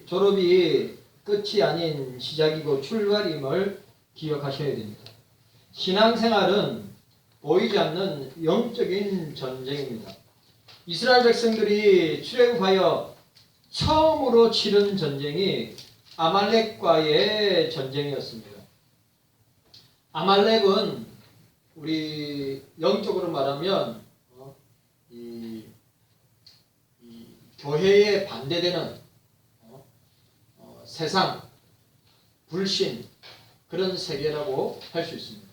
졸업이 끝이 아닌 시작이고 출발임을 기억하셔야 됩니다. 신앙생활은 보이지 않는 영적인 전쟁입니다. 이스라엘 백성들이 출애굽하여 처음으로 치른 전쟁이 아말렉과의 전쟁이었습니다. 아말렉은 우리 영적으로 말하면 이 교회에 반대되는 세상, 불신 그런 세계라고 할 수 있습니다.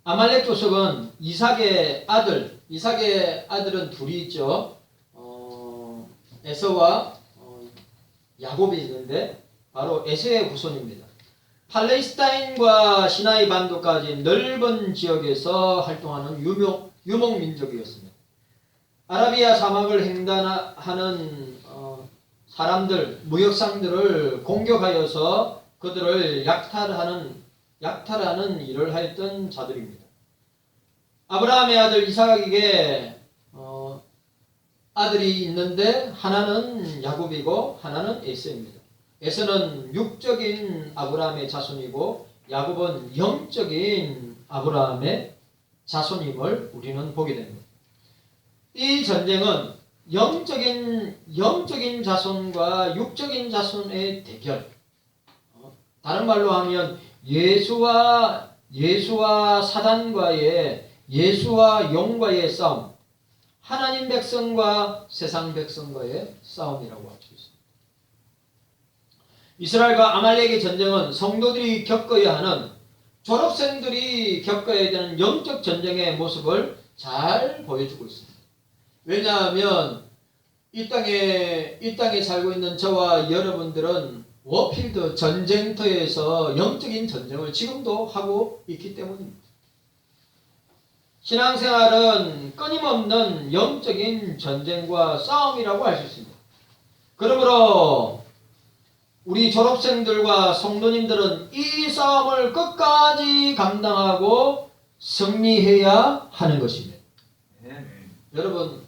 아말렉 족속은 이삭의 아들은 둘이 있죠. 에서와 야곱이 있는데 바로 에서의 후손입니다. 팔레스타인과 시나이 반도까지 넓은 지역에서 활동하는 유목민족이었습니다. 아라비아 사막을 횡단하는 사람들, 무역상들을 공격하여서 그들을 약탈하는 일을 하였던 자들입니다. 아브라함의 아들 이삭에게 아들이 있는데 하나는 야곱이고 하나는 에서입니다. 에서는 육적인 아브라함의 자손이고 야곱은 영적인 아브라함의 자손임을 우리는 보게 됩니다. 이 전쟁은 영적인 자손과 육적인 자손의 대결. 다른 말로 하면 예수와 사단과의, 예수와 영과의 싸움, 하나님 백성과 세상 백성과의 싸움이라고 할 수 있습니다. 이스라엘과 아말렉의 전쟁은 성도들이 겪어야 하는, 졸업생들이 겪어야 되는 영적 전쟁의 모습을 잘 보여주고 있습니다. 왜냐하면 이 땅에 살고 있는 저와 여러분들은 워필드 전쟁터에서 영적인 전쟁을 지금도 하고 있기 때문입니다. 신앙생활은 끊임없는 영적인 전쟁과 싸움이라고 할 수 있습니다. 그러므로 우리 졸업생들과 성도님들은 이 싸움을 끝까지 감당하고 승리해야 하는 것입니다. 여러분,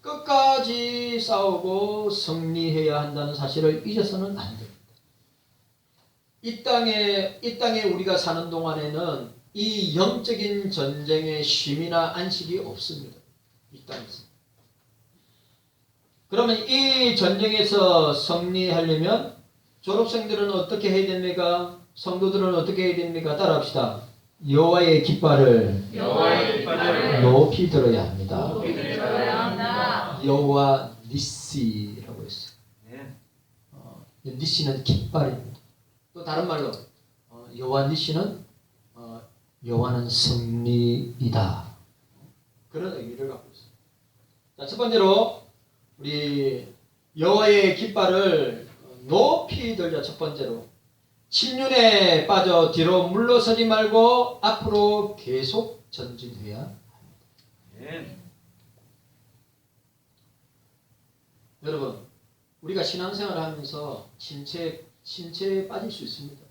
끝까지 싸우고 승리해야 한다는 사실을 잊어서는 안 됩니다. 이 땅에 우리가 사는 동안에는 이 영적인 전쟁의 쉼이나 안식이 없습니다. 이 땅에서. 그러면 이 전쟁에서 승리하려면 졸업생들은 어떻게 해야 됩니까? 성도들은 어떻게 해야 됩니까? 따라합시다. 여호와의 깃발을 높이 들어야 합니다. 여호와 니시라고 했어요. 니시는 깃발입니다. 또 다른 말로 여호와 니시는 여호와는 승리이다. 그런 의미를 갖고 있습니다. 자, 첫 번째로 우리 여호와의 깃발을 높이 들자. 첫 번째로 침륜에 빠져 뒤로 물러서지 말고 앞으로 계속 전진해야 합니다. 여러분, 우리가 신앙생활을 하면서 침체에 빠질 수 있습니다.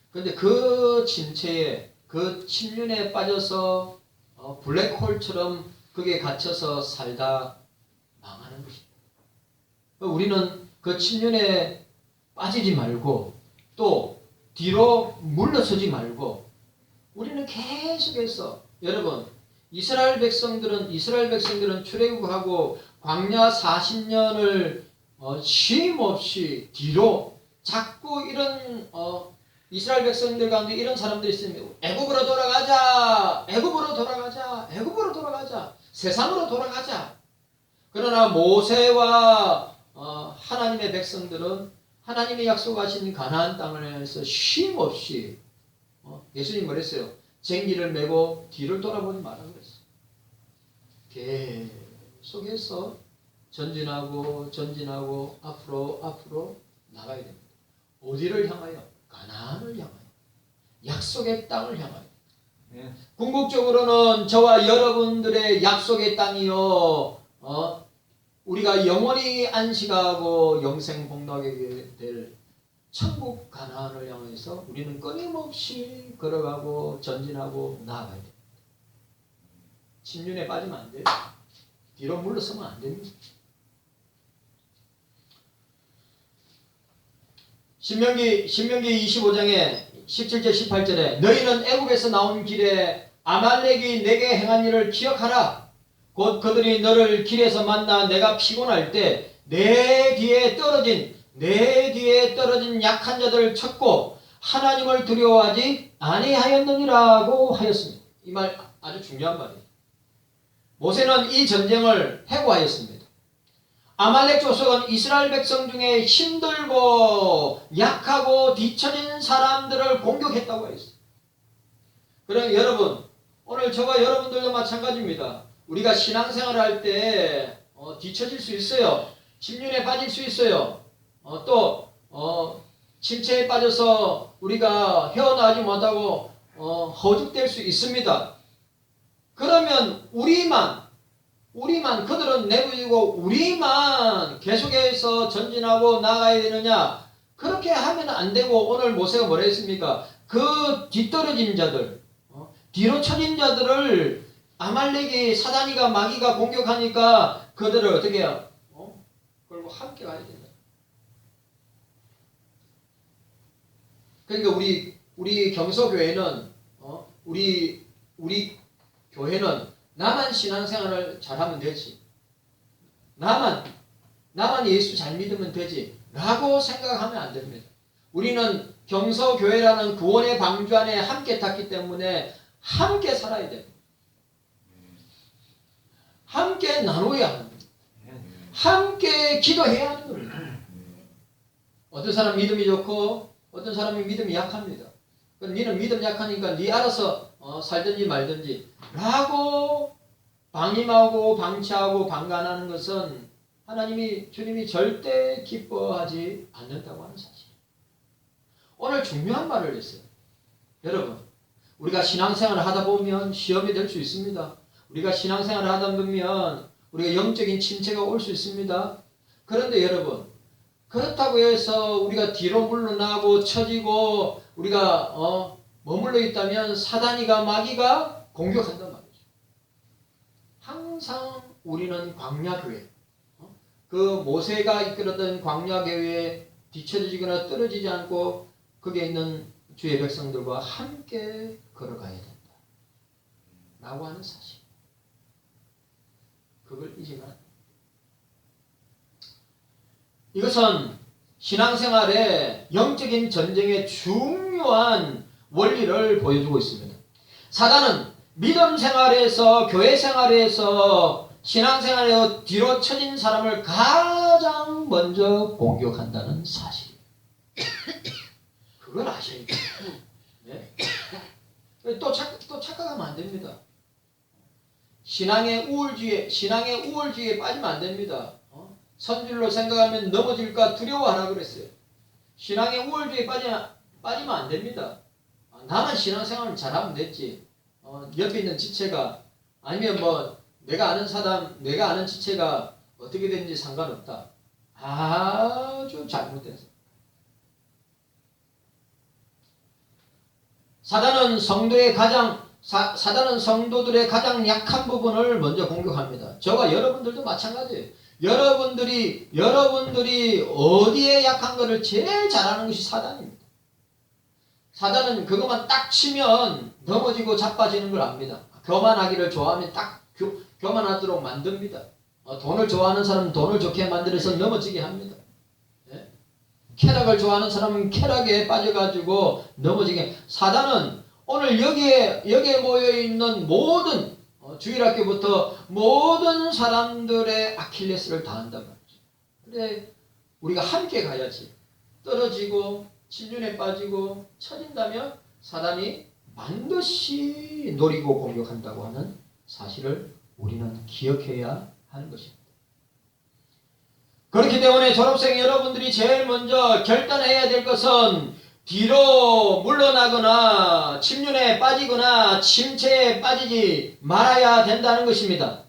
그런데 그 침체에, 그 침륜에 빠져서 블랙홀처럼 그게 갇혀서 살다 망하는 것입니다. 우리는 그 침륜에 빠지지 말고 또 뒤로 물러서지 말고 우리는 계속해서, 여러분, 이스라엘 백성들은 출애굽하고 광야 40년을 쉼 없이 뒤로 자꾸 이런 이스라엘 백성들 가운데 이런 사람들이 있습니다. 애굽으로 돌아가자. 세상으로 돌아가자. 그러나 모세와 하나님의 백성들은 하나님의 약속하신 가나안 땅을 향해서 쉼 없이 예수님 뭐랬어요? 쟁기를 메고 뒤를 돌아보지 말라고 그랬어요. 계속해서 전진하고 앞으로 나가야 됩니다. 어디를 향하여? 가나안을 향하여, 약속의 땅을 향하여. 궁극적으로는 저와 여러분들의 약속의 땅이요, 우리가 영원히 안식하고 영생 복락하게 될 천국 가나안을 향해서 우리는 끊임없이 걸어가고 전진하고 나아가야 됩니다. 침륜에 빠지면 안 돼요. 뒤로 물러서면 안 됩니다. 신명기 25장에 17절 18절에 너희는 애굽에서 나온 길에 아말렉이 내게 행한 일을 기억하라. 곧 그들이 너를 길에서 만나 내가 피곤할 때 내 뒤에 떨어진 약한 자들을 쳤고 하나님을 두려워하지 아니하였느니라고 하였습니다. 이 말 아주 중요한 말이에요. 모세는 이 전쟁을 해고하였습니다. 아말렉 족속은 이스라엘 백성 중에 힘들고 약하고 뒤처진 사람들을 공격했다고 했어요. 그럼 여러분, 오늘 저와 여러분들도 마찬가지입니다. 우리가 신앙생활을 할 때 뒤처질 수 있어요. 침륜에 빠질 수 있어요. 침체에 빠져서 우리가 헤어나오지 못하고 허죽될 수 있습니다. 그러면 우리만 그들은 내버리고 우리만 계속해서 전진하고 나가야 되느냐? 그렇게 하면 안 되고 오늘 모세가 뭐라 했습니까? 그 뒤떨어진 자들, 뒤로 처진 자들을 아말렉이 사단이가 마귀가 공격하니까 그들을 어떻게 해요? 그리고 함께 가야 된다. 그러니까 우리 경서교회는 우리 교회는 나만 신앙생활을 잘하면 되지. 나만 예수 잘 믿으면 되지. 라고 생각하면 안 됩니다. 우리는 경서교회라는 구원의 방주 안에 함께 탔기 때문에 함께 살아야 됩니다. 함께 나눠야 합니다. 함께 기도해야 하는 겁니다. 어떤 사람 믿음이 좋고 어떤 사람이 믿음이 약합니다. 그럼 니는 믿음 약하니까 니 알아서 살든지 말든지 라고 방임하고 방치하고 방관하는 것은 주님이 절대 기뻐하지 않는다고 하는 사실. 오늘 중요한 말을 했어요. 여러분, 우리가 신앙생활을 하다 보면 시험이 될 수 있습니다. 우리가 신앙생활을 하다 보면 우리가 영적인 침체가 올 수 있습니다. 그런데 여러분, 그렇다고 해서 우리가 뒤로 물러나고 처지고 우리가 머물러 있다면 사단이가 마귀가 공격한단 말이죠. 항상 우리는 광야교회, 그 모세가 이끌었던 광야교회에 뒤처지거나 떨어지지 않고 거기에 있는 주의 백성들과 함께 걸어가야 된다. 라고 하는 사실. 그걸 잊으면 안 됩니다. 이것은 신앙생활의 영적인 전쟁의 중요한 원리를 보여주고 있습니다. 사단은 믿음 생활에서 교회 생활에서 신앙생활에 뒤로 처진 사람을 가장 먼저 공격한다는 사실이에요. 그걸 아셔야 돼요. 네? 또 착각하면 안 됩니다. 신앙의 우월주의에 빠지면 안 됩니다. 선줄로 생각하면 넘어질까 두려워하라 그랬어요. 신앙의 우월주의에 빠지면 안 됩니다. 나만 신앙생활을 잘하면 됐지. 옆에 있는 지체가 아니면 내가 아는 사람, 내가 아는 지체가 어떻게 되는지 상관없다. 아주 잘못돼서. 사단은 성도들의 가장 약한 부분을 먼저 공격합니다. 저와 여러분들도 마찬가지예요. 여러분들이 어디에 약한 것을 제일 잘하는 것이 사단입니다. 사단은 그것만 딱 치면 넘어지고 자빠지는 걸 압니다. 교만하기를 좋아하면 딱 교만하도록 만듭니다. 돈을 좋아하는 사람은 돈을 좋게 만들어서 넘어지게 합니다. 네? 쾌락을 좋아하는 사람은 쾌락에 빠져가지고 넘어지게. 사단은 오늘 여기에 모여있는 모든 주일학교부터 모든 사람들의 아킬레스를 당한단 말이죠. 근데 우리가 함께 가야지. 떨어지고 침륜에 빠지고 처진다면 사단이 반드시 노리고 공격한다고 하는 사실을 우리는 기억해야 하는 것입니다. 그렇기 때문에 졸업생 여러분들이 제일 먼저 결단해야 될 것은 뒤로 물러나거나 침륜에 빠지거나 침체에 빠지지 말아야 된다는 것입니다.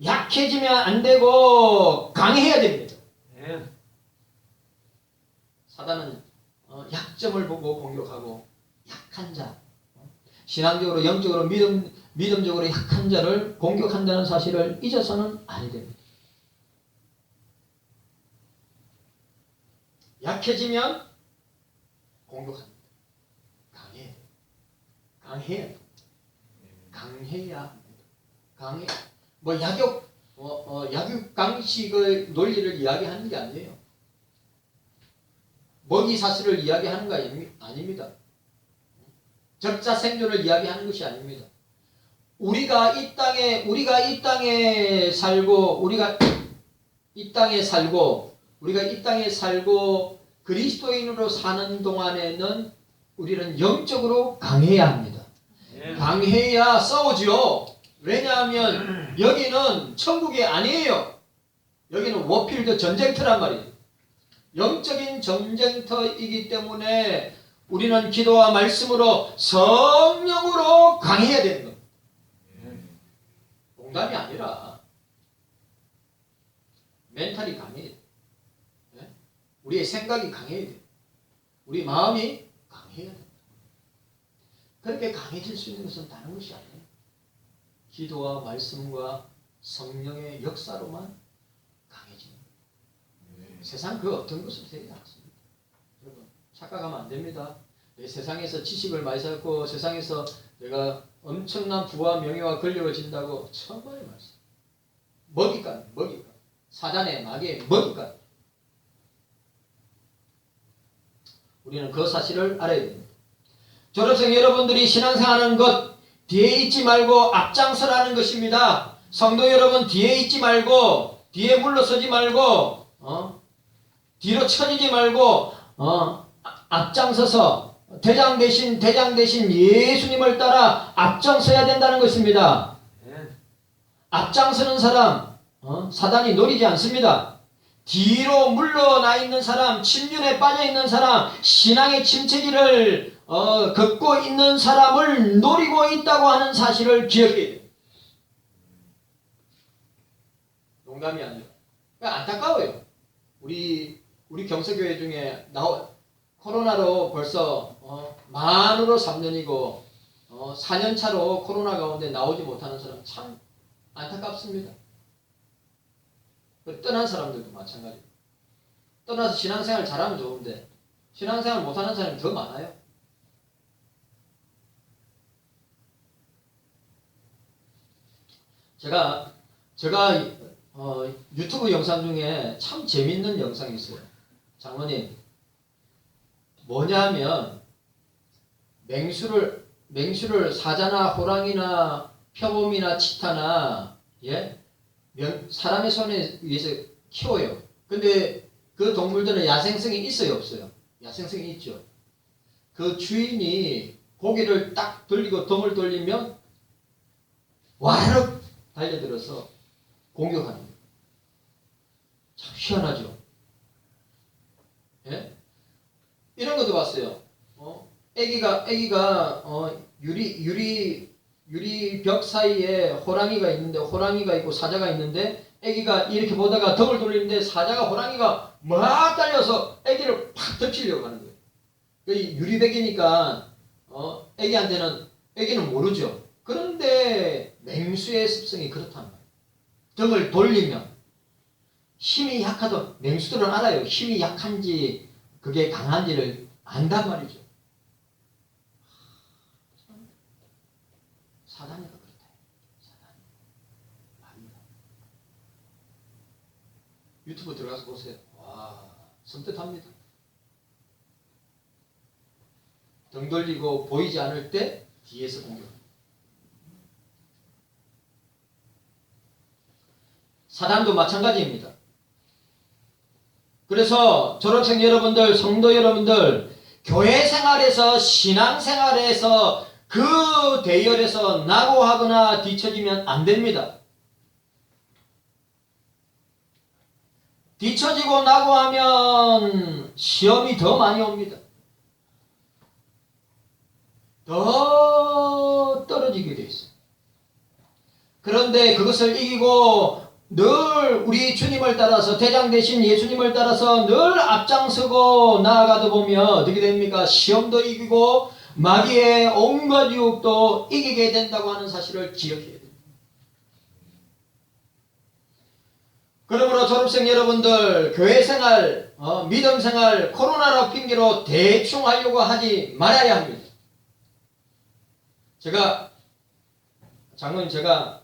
약해지면 안 되고 강해야 됩니다. 사단은 약점을 보고 공격하고 약한 자, 신앙적으로 영적으로 믿음적으로 약한 자를 공격한다는 사실을 잊어서는 아니 됩니다. 약해지면 공격합니다. 강해야 합니다. 뭐 약육강식의 논리를 이야기하는 게 아니에요. 먹이 사슬을 이야기하는 거 아닙니다. 적자 생존을 이야기하는 것이 아닙니다. 우리가 이 땅에 살고 그리스도인으로 사는 동안에는 우리는 영적으로 강해야 합니다. 강해야 싸우지요. 왜냐하면 여기는 천국이 아니에요. 여기는 워필드 전쟁터란 말이에요. 영적인 전쟁터이기 때문에 우리는 기도와 말씀으로 성령으로 강해야 되는 겁니다. 농담이 아니라 멘탈이 강해야 돼요. 우리의 생각이 강해야 돼요. 우리 마음이 강해야 돼요. 그렇게 강해질 수 있는 것은 다른 것이 아니에요. 기도와 말씀과 성령의 역사로만 강해지는 거예요. 세상 그 어떤 것을 되지 않습니다. 여러분 착각하면 안 됩니다. 세상에서 지식을 많이 쌓고 세상에서 내가 엄청난 부와 명예와 권력을 진다고 천만의 말씀. 먹잇감. 사단의 마귀의 먹잇감. 우리는 그 사실을 알아야 됩니다. 졸업생 여러분들이 신앙생활하는 것 뒤에 있지 말고 앞장서라는 것입니다. 성도 여러분 뒤에 있지 말고 뒤에 물러서지 말고 뒤로 처지지 말고 앞장서서 대장 대신 예수님을 따라 앞장서야 된다는 것입니다. 앞장서는 사람 사단이 노리지 않습니다. 뒤로 물러나 있는 사람, 침륜에 빠져 있는 사람, 신앙의 침체기를 걷고 있는 사람을 노리고 있다고 하는 사실을 기억해야 돼요. 농담이 아니에요. 안타까워요. 우리 경서교회 중에 코로나로 벌써 만으로 3년이고 4년 차로 코로나 가운데 나오지 못하는 사람 참 안타깝습니다. 떠난 사람들도 마찬가지예요. 떠나서 신앙생활 잘하면 좋은데 신앙생활 못하는 사람이 더 많아요. 제가 유튜브 영상 중에 참 재밌는 영상이 있어요. 장모님 뭐냐면 맹수를 사자나 호랑이나 표범이나 치타나 사람의 손에 의해서 키워요. 근데 그 동물들은 야생성이 있어요, 없어요? 야생성이 있죠. 그 주인이 고개를 딱 돌리고 덤을 돌리면 와르륵 달려들어서 공격하는 거예요. 참 희한하죠. 예? 이런 것도 봤어요. 애기가 유리벽 사이에 호랑이가 있고 사자가 있는데 애기가 이렇게 보다가 덤을 돌리는데 사자가 호랑이가 막 달려서 애기를 팍 덮치려고 하는 거예요. 유리벽이니까 애기는 모르죠. 그런데 맹수의 습성이 그렇단 말이에요. 등을 돌리면 힘이 약하던 맹수들은 알아요. 힘이 약한지 그게 강한지를 안단 말이죠. 사단이가 그렇다. 사단이. 말이다. 유튜브 들어가서 보세요. 와, 섬뜩합니다. 등 돌리고 보이지 않을 때 뒤에서 공격합니다. 사단도 마찬가지입니다. 그래서 졸업생 여러분들, 성도 여러분들, 교회 생활에서 신앙 생활에서 그 대열에서 낙오하거나 뒤처지면 안 됩니다. 뒤처지고 낙오하면 시험이 더 많이 옵니다. 더 떨어지게 돼 있어요. 그런데 그것을 이기고 늘 우리 주님을 따라서 대장 대신 예수님을 따라서 늘 앞장서고 나아가다 보면 어떻게 됩니까? 시험도 이기고 마귀의 온갖 유혹도 이기게 된다고 하는 사실을 기억해야 됩니다. 그러므로 졸업생 여러분들 교회 생활, 믿음 생활 코로나로 핑계로 대충 하려고 하지 말아야 합니다. 장로님 제가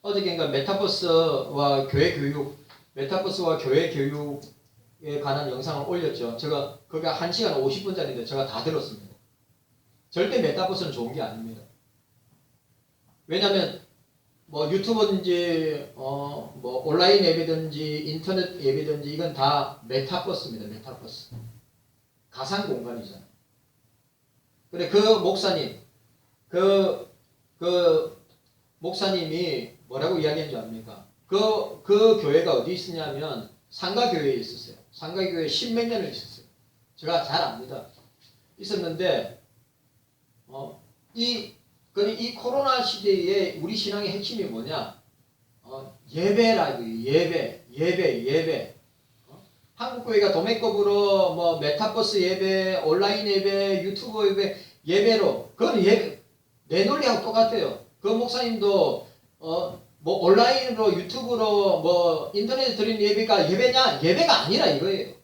어저께인가 메타버스와 교회 교육에 관한 영상을 올렸죠. 제가 그게 1시간 50분짜리인데 제가 다 들었습니다. 절대 메타버스는 좋은 게 아닙니다. 왜냐하면 뭐 유튜브든지 뭐 온라인 앱이든지 인터넷 앱이든지 이건 다 메타버스입니다. 메타버스. 가상 공간이잖아요. 그래 그 목사님이 뭐라고 이야기한 줄 압니까? 그 교회가 어디 있었냐면 상가교회에 있었어요. 상가교회에 10몇 년을 있었어요. 제가 잘 압니다. 있었는데 이 코로나 시대에 우리 신앙의 핵심이 뭐냐? 예배라 예배. 한국교회가 도매급으로 뭐 메타버스 예배, 온라인 예배, 유튜브 예배로 그건 예배 내 논리하고 똑같아요. 그 목사님도 뭐 온라인으로 유튜브로 뭐 인터넷에 드리는 예배가 예배냐? 예배가 아니라 이거예요.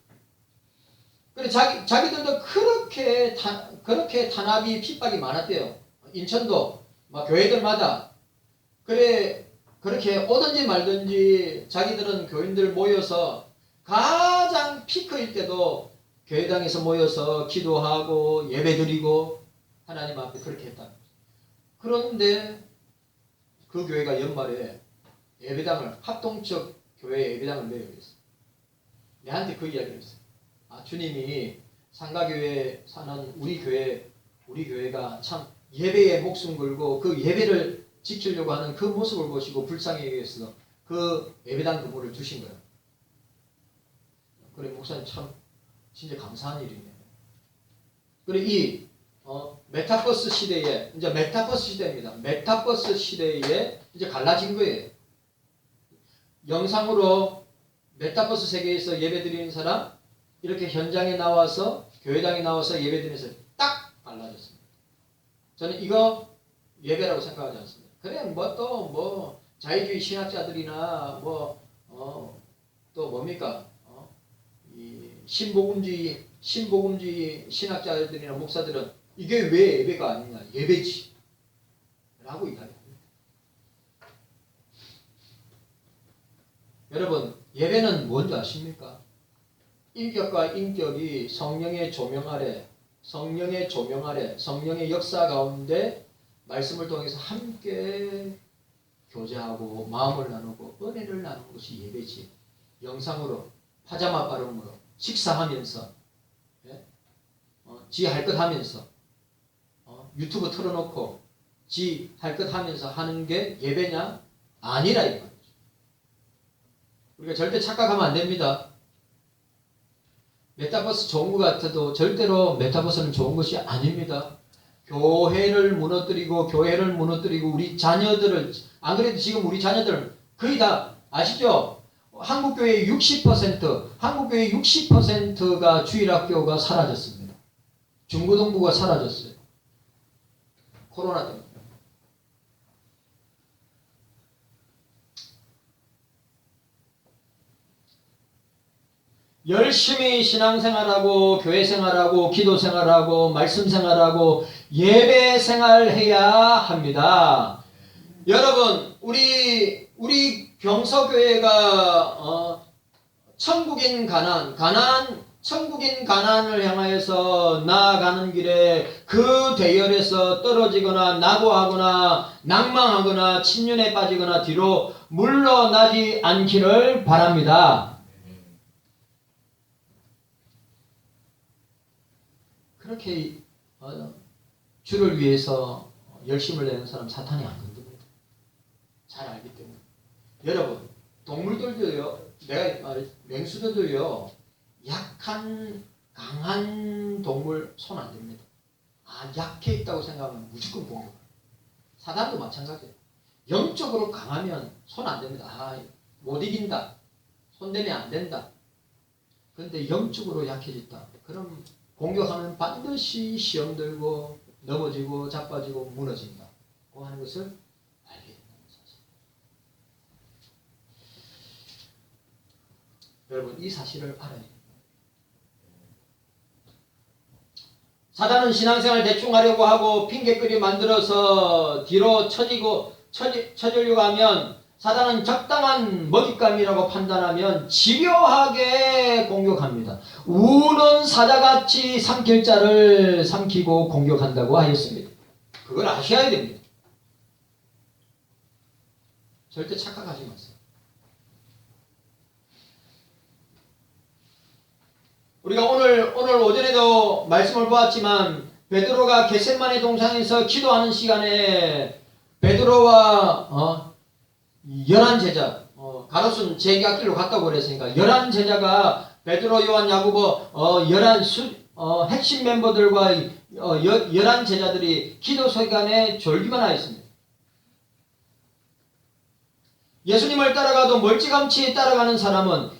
그래 자기들도 그렇게 탄압이 핍박이 많았대요. 인천도 막 교회들마다 그렇게 오든지 말든지 자기들은 교인들 모여서 가장 피크일 때도 교회당에서 모여서 기도하고 예배드리고 하나님 앞에 그렇게 했다. 그런데 그 교회가 연말에 예배당을 합동적 교회 예배당을 내려했어요. 내한테 그 이야기를 했어요. 주님이 상가교회에 사는 우리 교회가 참 예배에 목숨 걸고 그 예배를 지키려고 하는 그 모습을 보시고 불쌍히 여겨서 그 예배당 근무를 주신 거예요. 그래 목사님 참 진짜 감사한 일이네요. 그래 이 메타버스 시대에 이제 메타버스 시대입니다. 메타버스 시대에 이제 갈라진 거예요. 영상으로 메타버스 세계에서 예배드리는 사람 이렇게 현장에 나와서 교회당에 나와서 예배드리는 사람 딱 갈라졌습니다. 저는 이거 예배라고 생각하지 않습니다. 그래 뭐 자유주의 신학자들이나 또 뭡니까 이 신복음주의 신학자들이나 목사들은 이게 왜 예배가 아니냐 예배지 라고 이야기합니다. 여러분 예배는 뭔지 아십니까? 인격과 인격이 성령의 조명 아래 성령의 역사 가운데 말씀을 통해서 함께 교제하고 마음을 나누고 은혜를 나누는 것이 예배지. 영상으로 파자마 발음으로 식사하면서 지 할 것 하면서 유튜브 틀어놓고 지 할 것 하면서 하는 게 예배냐? 아니라 이 말이죠. 우리가 절대 착각하면 안 됩니다. 메타버스 좋은 것 같아도 절대로 메타버스는 좋은 것이 아닙니다. 교회를 무너뜨리고 우리 자녀들을 안 그래도 지금 우리 자녀들 거의 다 아시죠? 한국교회의 60%가 주일학교가 사라졌습니다. 중고등부가 사라졌어요. 코로나 때문에. 열심히 신앙생활하고 교회생활하고 기도생활하고 말씀생활하고 예배생활해야 합니다. 여러분 우리 병서교회가 천국인 가난을 향하여서 나아가는 길에 그 대열에서 떨어지거나 낙오하거나 낭망하거나 침륜에 빠지거나 뒤로 물러나지 않기를 바랍니다. 그렇게 주를 위해서 열심을 내는 사람 사탄이 안 건드립니다. 잘 알기 때문에. 여러분 동물들도요, 내가 맹수들도요, 강한 동물 손 안 됩니다. 약해 있다고 생각하면 무조건 공격해요. 사단도 마찬가지예요. 영적으로 강하면 손 안 됩니다. 못 이긴다. 손대면 안 된다. 그런데 영적으로 약해졌다. 그럼 공격하면 반드시 시험 들고 넘어지고 자빠지고 무너진다고 하는 것을 알게 된다는 사실. 여러분 이 사실을 알아야 됩니다. 사단은 신앙생활 대충 하려고 하고 핑계거리 만들어서 뒤로 쳐지려고 하면, 사단은 적당한 먹잇감이라고 판단하면 집요하게 공격합니다. 우는 사자같이 삼킬 자를 삼키고 공격한다고 하였습니다. 그걸 아셔야 됩니다. 절대 착각하지 마세요. 우리가 오늘 오전에도 말씀을 보았지만, 베드로가 겟세마네 동산에서 기도하는 시간에 베드로와 11제자, 가로수는 제기학길로 갔다고 그랬으니까 11제자가 베드로, 요한, 야고보 11 핵심 멤버들과 11제자들이 기도 시간에 졸기만 하였습니다. 예수님을 따라가도 멀찌감치 따라가는 사람은,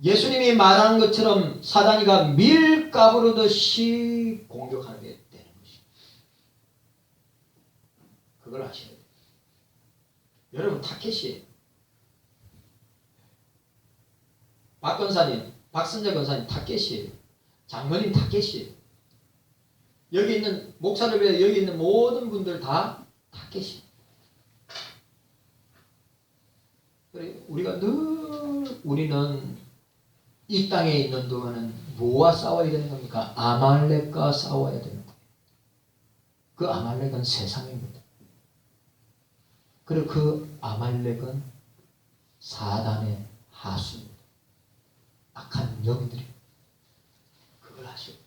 예수님이 말한 것처럼 사단이가 밀가부르듯이 공격하게 되는 것입니다. 그걸 아셔야 돼요. 여러분 타켓이에요. 박 권사님, 박선재 권사님 타켓이에요. 장로님 타켓이에요. 여기 있는 목사를 위해 여기 있는 모든 분들 다 타켓이에요. 우리는 이 땅에 있는 동안은 뭐와 싸워야 되는 겁니까? 아말렉과 싸워야 되는 거예요. 그 아말렉은 세상입니다. 그리고 그 아말렉은 사단의 하수입니다. 악한 영들입니다. 그걸 아셔야 돼요.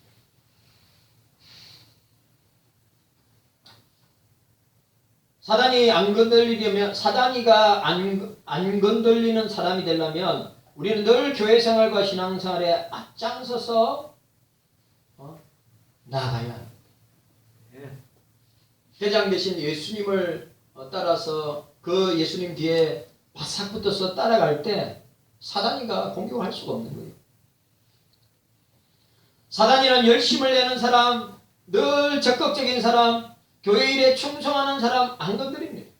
사단이가 안 건들리는 사람이 되려면 우리는 늘 교회 생활과 신앙생활에 앞장서서 나아가야 합니다. 대장 대신 예수님을 따라서 그 예수님 뒤에 바싹 붙어서 따라갈 때 사단이가 공격할 수가 없는 거예요. 사단이는 열심을 내는 사람, 늘 적극적인 사람, 교회 일에 충성하는 사람 안 건드립니다.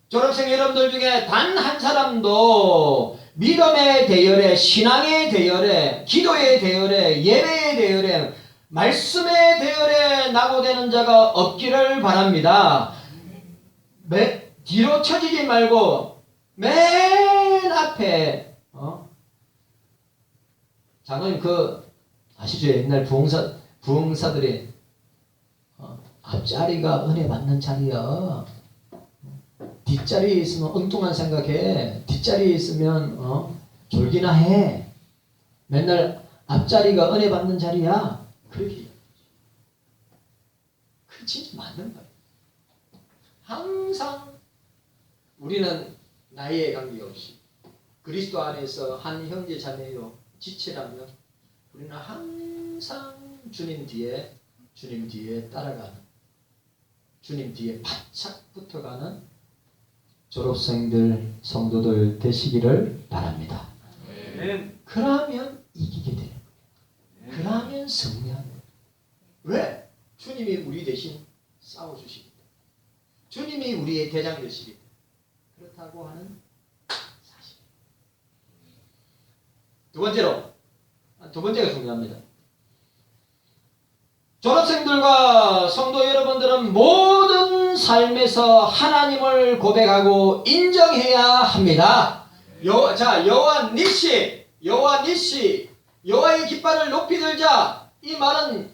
졸업생 여러분들 중에 단 한 사람도 믿음의 대열에, 신앙의 대열에, 기도의 대열에, 예배의 대열에, 말씀의 대열에 낙오되는 자가 없기를 바랍니다. 뒤로 쳐지지 말고 맨 앞에 장로님 아시죠? 옛날 부흥사들이 앞자리가 은혜 받는 자리야. 뒷자리에 있으면 엉뚱한 생각해. 뒷자리에 있으면 졸기나 해. 맨날 앞자리가 은혜 받는 자리야. 그렇게. 그 진짜 맞는 말이야. 항상 우리는 나이에 관계없이 그리스도 안에서 한 형제 자매요 지체라면 우리는 항상 주님 뒤에 따라가는, 주님 뒤에 바짝 붙어가는 졸업생들, 성도들 되시기를 바랍니다. 그러면 이기게 되는 거예요. 그러면 승리하는 거예요. 왜? 주님이 우리 대신 싸워주시기 때문에. 주님이 우리의 대장 되시기 때문에. 그렇다고 하는 사실. 두 번째가 중요합니다. 졸업생들과 성도 여러분들은 모든 삶에서 하나님을 고백하고 인정해야 합니다. 여호와 니시, 여호와의 깃발을 높이 들자. 이 말은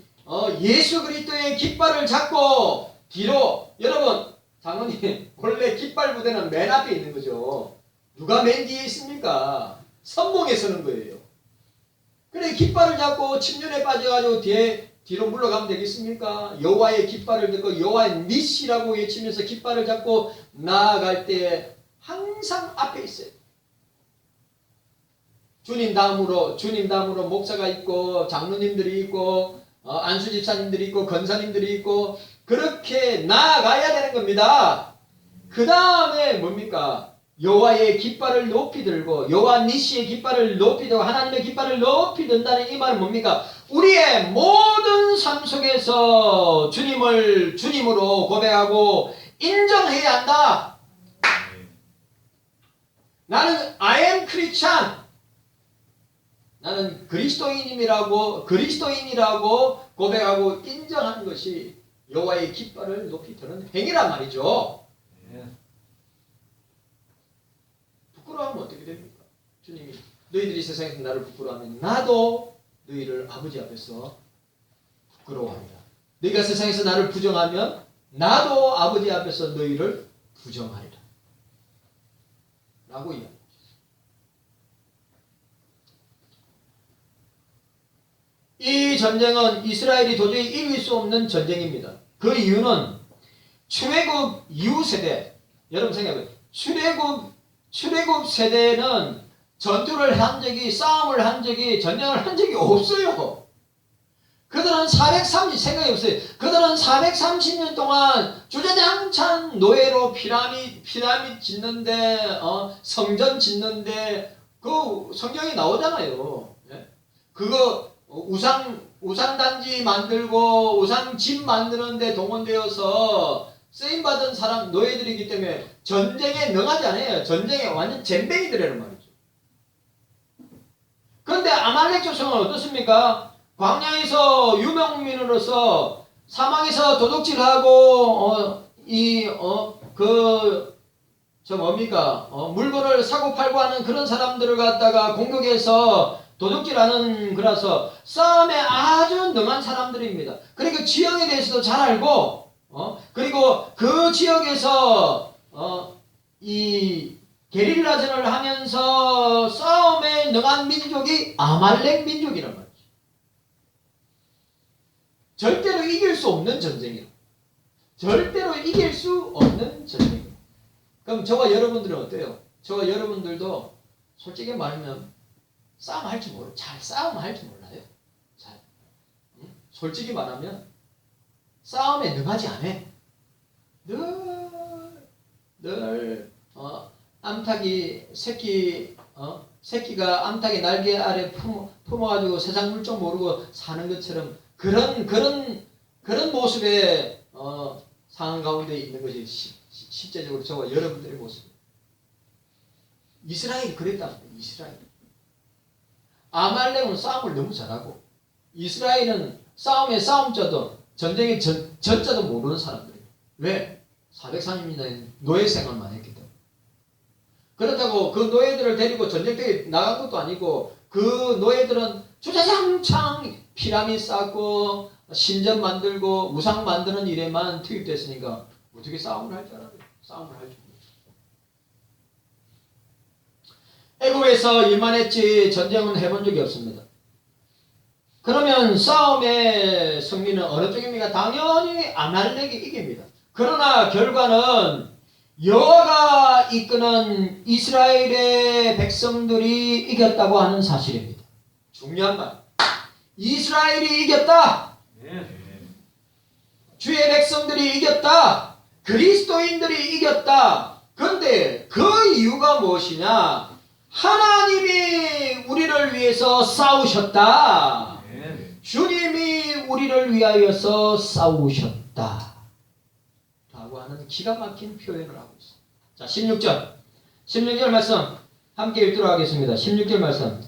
예수 그리스도의 깃발을 잡고 뒤로, 여러분 장로님 원래 깃발 부대는 맨 앞에 있는 거죠. 누가 맨 뒤에 있습니까? 선봉에 서는 거예요. 그래 깃발을 잡고 침륜에 빠져가지고 뒤로 물러가면 되겠습니까? 여호와의 깃발을 듣고 여호와의 니시라고 외치면서 깃발을 잡고 나아갈 때 항상 앞에 있어요. 주님 다음으로 목사가 있고 장로님들이 있고 안수 집사님들이 있고 권사님들이 있고 그렇게 나아가야 되는 겁니다. 그 다음에 뭡니까? 여호와의 깃발을 높이 들고 여호와 니시의 깃발을 높이 들고 하나님의 깃발을 높이 든다는 이 말은 뭡니까? 우리의 모든 삶 속에서 주님을 주님으로 고백하고 인정해야 한다. 나는 I am Christian. 나는 그리스도인이라고 고백하고 인정하는 것이 여호와의 깃발을 높이 드는 행위란 말이죠. 부끄러워하면 어떻게 됩니까? 주님이 너희들이 세상에서 나를 부끄러워하면 나도 너희를 아버지 앞에서 부끄러워한다. 너희가 세상에서 나를 부정하면 나도 아버지 앞에서 너희를 부정하리라. 라고 이야기합니다. 이 전쟁은 이스라엘이 도저히 이길 수 없는 전쟁입니다. 그 이유는 출애굽 이후 세대, 여러분 생각해보세요. 출애굽 세대는 전투를 한 적이, 싸움을 한 적이, 전쟁을 한 적이 없어요. 그들은 430, 그들은 430년 동안 주저장창 노예로 피라밋 짓는데, 성전 짓는데, 그 성경이 나오잖아요. 그거 우상단지 만들고 우상집 만드는데 동원되어서 쓰임받은 사람 노예들이기 때문에 전쟁에 능하지 않아요. 전쟁에 완전 잼뱅이들이란 말이죠. 그런데 아말렉 조상은 어떻습니까? 광야에서 유명민으로서 사막에서 도둑질하고 물건을 사고 팔고 하는 그런 사람들을 갖다가 공격해서 도둑질하는 거라서 싸움에 아주 능한 사람들입니다. 그리고 지형에 대해서도 잘 알고 그리고 그 지역에서 이 게릴라전을 하면서 싸움에 능한 민족이 아말렉 민족이란 말이죠. 절대로 이길 수 없는 전쟁이에요. 절대로 이길 수 없는 전쟁이에요. 그럼 저와 여러분들은 어때요? 저와 여러분들도 솔직히 말하면 싸움할 줄 몰라요. 잘 싸움할 줄 몰라요. 잘. 솔직히 말하면 싸움에 능하지 않아. 늘 암탉이 새끼가 암탉의 날개 아래 품어가지고 세상 물정 모르고 사는 것처럼 그런 모습의 상황 가운데 있는 것이 실제적으로 저와 여러분들의 모습이에요. 이스라엘이 그랬답니다. 이스라엘. 아말렉은 싸움을 너무 잘하고 이스라엘은 싸움의 싸움자도 전쟁의 전자도 모르는 사람들이에요. 왜? 430년의 노예 생활만 했기 때문에. 그렇다고 그 노예들을 데리고 전쟁터에 나간 것도 아니고 그 노예들은 주차장창 피라밋 쌓고 신전 만들고 우상 만드는 일에만 투입됐으니까 어떻게 싸움을 할 줄 알아요? 싸움을 할 줄 몰라요. 애국에서 일만 했지 전쟁은 해본 적이 없습니다. 그러면 싸움의 승리는 어느 쪽입니까? 당연히 아말렉이 이깁니다. 그러나 결과는 여호와가 이끄는 이스라엘의 백성들이 이겼다고 하는 사실입니다. 중요한 말. 이스라엘이 이겼다. 주의 백성들이 이겼다. 그리스도인들이 이겼다. 그런데 그 이유가 무엇이냐? 하나님이 우리를 위해서 싸우셨다. 주님이 우리를 위하여서 싸우셨다. 라고 하는 기가 막힌 표현을 하고 있습니다. 자, 16절 말씀 함께 읽도록 하겠습니다. 16절 말씀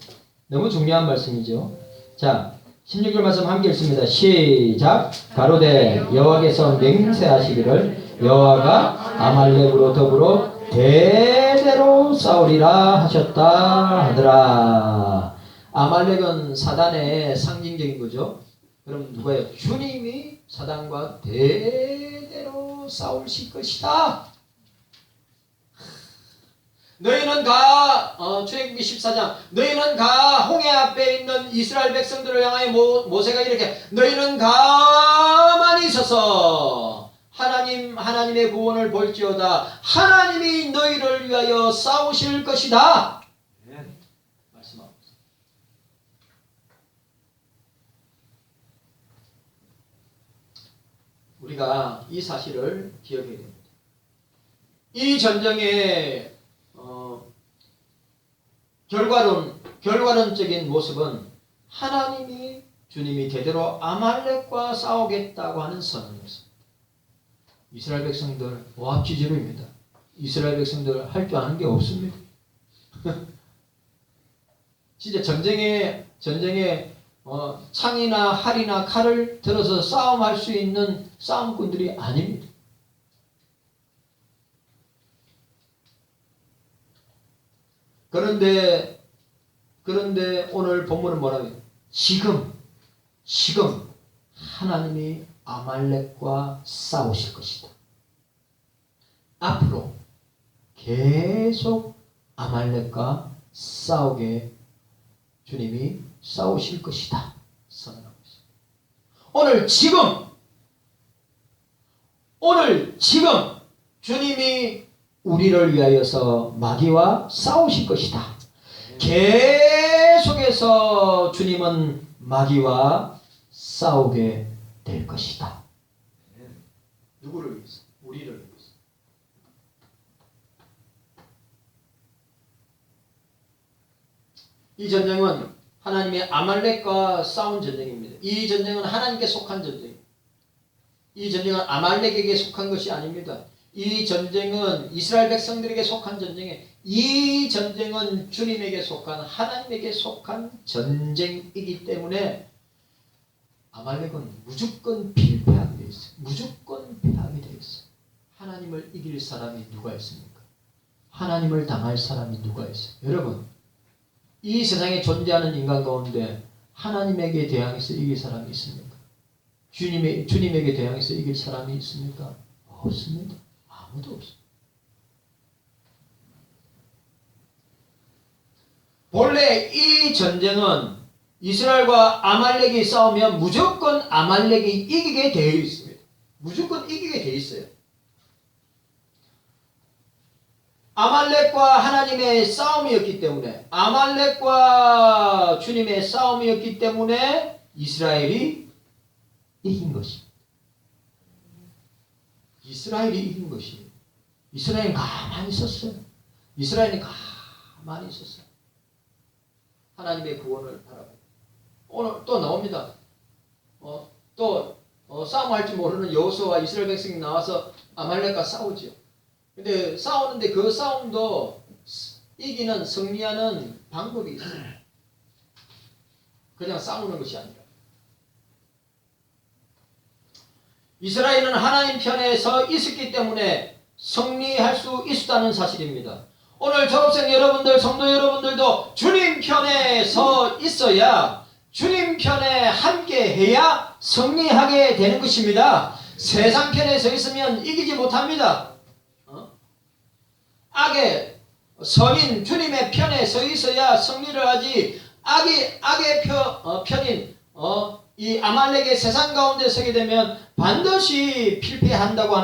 너무 중요한 말씀이죠. 자, 16절 말씀 함께 읽습니다. 시작. 가로되 여호와께서 맹세하시기를 여호와가 아말렉으로 더불어 대대로 싸우리라 하셨다 하더라. 아말렉은 사단의 상징적인 거죠. 그럼 누가요? 주님이 사단과 대대로 싸우실 것이다. 너희는 출애굽기 14장 너희는 홍해 앞에 있는 이스라엘 백성들을 향하여 모세가 이렇게 너희는 가만히 있어서 하나님의 구원을 볼지어다. 하나님이 너희를 위하여 싸우실 것이다. 말씀하고 있습니다. 우리가 이 사실을 기억해야 됩니다. 이 전쟁의 결과론적인 모습은 하나님이 주님이 대대로 아말렉과 싸우겠다고 하는 선언이었습니다. 이스라엘 백성들 오합지졸입니다. 이스라엘 백성들 할 줄 아는 게 없습니다. 진짜 전쟁에 창이나 활이나 칼을 들어서 싸움할 수 있는 싸움꾼들이 아닙니다. 그런데 오늘 본문은 뭐라고 해요? 지금 하나님이 아말렉과 싸우실 것이다. 앞으로 계속 아말렉과 싸우게 주님이 싸우실 것이다. 선언하고 있습니다. 오늘 지금 주님이 우리를 위하여서 마귀와 싸우실 것이다. 계속해서 주님은 마귀와 싸우게 될 것이다. 누구를 위해서? 우리를 위해서. 이 전쟁은 하나님의 아말렉과 싸운 전쟁입니다. 이 전쟁은 하나님께 속한 전쟁입니다. 이 전쟁은 아말렉에게 속한 것이 아닙니다. 이 전쟁은 이스라엘 백성들에게 속한 전쟁이에요. 이 전쟁은 주님에게 속한, 하나님에게 속한 전쟁이기 때문에 아말렉은 무조건 필패하게 되어 있어요. 무조건 패하게 되어 있어요. 하나님을 이길 사람이 누가 있습니까? 하나님을 당할 사람이 누가 있어요? 여러분, 이 세상에 존재하는 인간 가운데 하나님에게 대항해서 이길 사람이 있습니까? 주님에게 대항해서 이길 사람이 있습니까? 없습니다. 아무도 없습니다. 본래 이 전쟁은 이스라엘과 아말렉이 싸우면 무조건 아말렉이 이기게 되어 있습니다. 무조건 이기게 되어 있어요. 아말렉과 하나님의 싸움이었기 때문에, 아말렉과 주님의 싸움이었기 때문에 이스라엘이 이긴 것입니다. 이스라엘이 이긴 것이에요. 이스라엘은 가만히 있었어요. 이스라엘이 가만히 있었어요. 하나님의 구원을 바라보고. 오늘 또 나옵니다. 싸움할지 모르는 여호수아와 이스라엘 백성이 나와서 아말렉과 싸우지요. 근데 싸우는데 그 싸움도 이기는, 승리하는 방법이 있어요. 그냥 싸우는 것이 아니라. 이스라엘은 하나님 편에 서 있었기 때문에 승리할 수 있었다는 사실입니다. 오늘 졸업생 여러분들, 성도 여러분들도 주님 편에 서 있어야, 주님 편에 함께 해야 승리하게 되는 것입니다. 세상 편에 서 있으면 이기지 못합니다. 악의 선인 주님의 편에 서 있어야 승리를 하지, 악의 편인 이 아말렉의 세상 가운데 서게 되면 반드시 필패한다고 하는